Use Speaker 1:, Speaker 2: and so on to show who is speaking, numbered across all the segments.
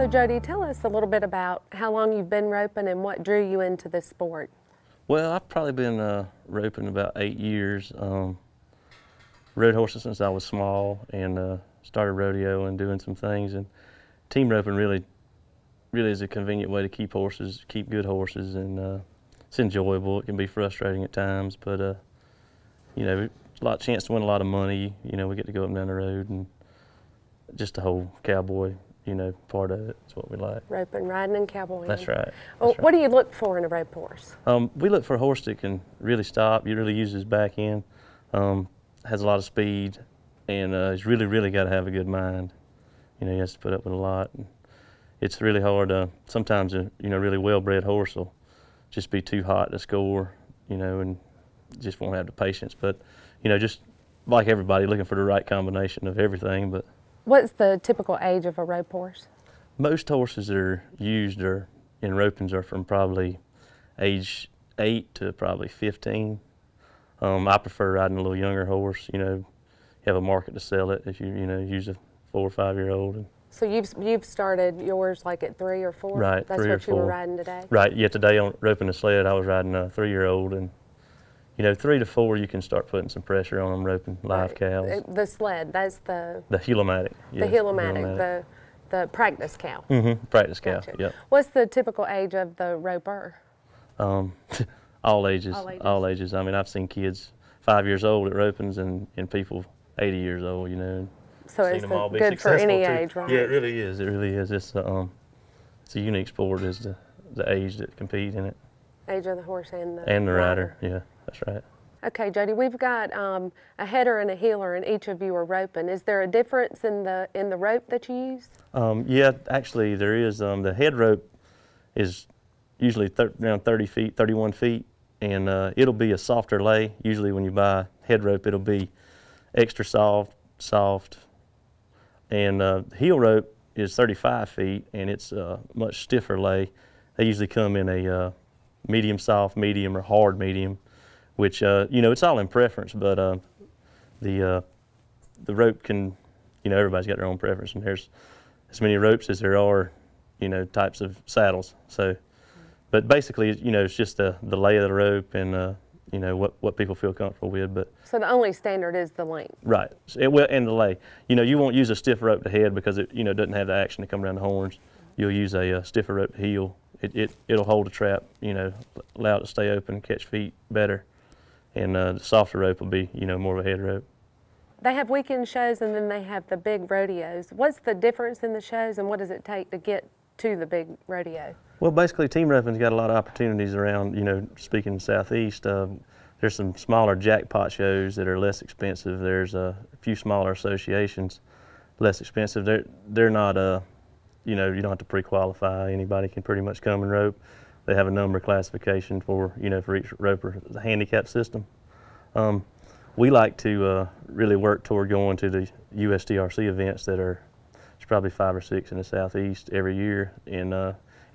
Speaker 1: So Jody, tell us a little bit about how long you've been roping and what drew you into this sport.
Speaker 2: Well, I've probably been roping about 8 years. Rode horses since I was small and started rodeo and doing some things. And team roping really is a convenient way to keep good horses, and it's enjoyable. It can be frustrating at times, but you know, it's a lot of chance to win a lot of money. You know, we get to go up and down the road, and just the whole cowboy, you know, part of it is what we like.
Speaker 1: Roping, riding, and cowboying.
Speaker 2: That's right.
Speaker 1: Well,
Speaker 2: That's right.
Speaker 1: what do you look for in a rope horse?
Speaker 2: We look for a horse that can really stop. You really use his back end. Has a lot of speed, and he's really got to have a good mind. You know, he has to put up with a lot. And it's really hard. Sometimes a really well-bred horse will just be too hot to score, you know, and just won't have the patience. But you know, just like everybody, looking for the right combination of everything. But
Speaker 1: what's the typical age of a rope horse?
Speaker 2: Most horses that are used in ropings are from probably age 8 to probably 15. I prefer riding a little younger horse. You know, you have a market to sell it if you use a 4 or 5 year old.
Speaker 1: So you've started yours like at 3 or 4?
Speaker 2: Right,
Speaker 1: That's
Speaker 2: 3 or
Speaker 1: what you
Speaker 2: 4.
Speaker 1: were riding today?
Speaker 2: Right, yeah, today on roping the sled I was riding a 3-year-old, and you know, 3 to 4 you can start putting some pressure on them roping live cows.
Speaker 1: The sled, that's the
Speaker 2: Helomatic.
Speaker 1: Yes, the Helomatic, the practice cow.
Speaker 2: Mm-hmm, practice cow,
Speaker 1: Gotcha.
Speaker 2: yep.
Speaker 1: What's the typical age of the roper?
Speaker 2: All ages. All ages. I mean, I've seen kids 5 years old at ropings and people 80 years old, you know.
Speaker 1: So it's good for any age, right?
Speaker 2: Yeah, it really is. It really is. It's a unique sport, is the age that compete in it.
Speaker 1: Age of the horse and the
Speaker 2: rider. Yeah, that's right.
Speaker 1: Okay, Jody, we've got a header and a heeler, and each of you are roping. Is there a difference in the rope that you use?
Speaker 2: Yeah, actually there is. The head rope is usually around 30 feet, 31 feet, and it'll be a softer lay. Usually when you buy head rope, it'll be extra soft. And heel rope is 35 feet, and it's a much stiffer lay. They usually come in a medium soft, medium, or hard medium, which you know, it's all in preference. But the rope can, you know, everybody's got their own preference, and there's as many ropes as there are, you know, types of saddles. So, but basically, you know, it's just the lay of the rope and you know, what people feel comfortable with. But
Speaker 1: so the only standard is the length. Right.
Speaker 2: And the lay. You know, you won't use a stiff rope to head because it, you know, doesn't have the action to come around the horns. You'll use a stiffer rope to heel. It'll hold the trap, you know, allow it to stay open, catch feet better. And the softer rope will be, you know, more of a head rope.
Speaker 1: They have weekend shows and then they have the big rodeos. What's the difference in the shows, and what does it take to get to the big rodeo?
Speaker 2: Well, basically, team roping's got a lot of opportunities around, you know, speaking Southeast. There's some smaller jackpot shows that are less expensive. There's a few smaller associations, less expensive. They're not, you know, you don't have to pre-qualify. Anybody can pretty much come and rope. They have a number of classifications for, you know, for each roper. The handicap system. We like to really work toward going to the USDRC events that are, there's probably 5 or 6 in the Southeast every year.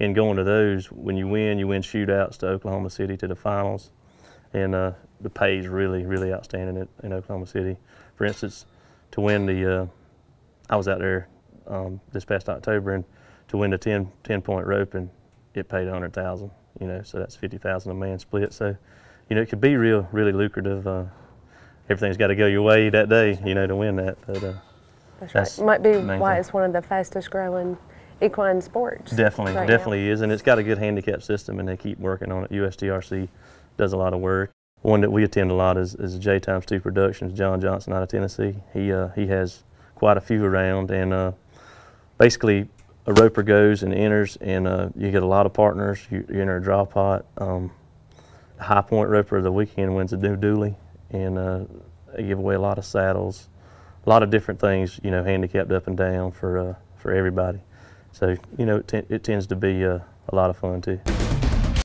Speaker 2: And going to those, when you win shootouts to Oklahoma City to the finals. And the pay is really outstanding in Oklahoma City. For instance, to win I was out there this past October, and to win the 10-point roping, it paid $100,000. You know, so that's $50,000 a man split. So, you know, it could be really lucrative. Everything's got to go your way that day, you know, to win that. But
Speaker 1: that's right. It might be why it's one of the fastest growing equine sports.
Speaker 2: Definitely is, and it's got a good handicap system, and they keep working on it. USDRC does a lot of work. One that we attend a lot is J Times 2 Productions. John Johnson out of Tennessee. He has quite a few around, and basically a roper goes and enters, and you get a lot of partners. You enter a draw pot. High point roper of the weekend wins a new dually, and they give away a lot of saddles, a lot of different things, you know, handicapped up and down for everybody. So, you know, it tends to be a lot of fun too.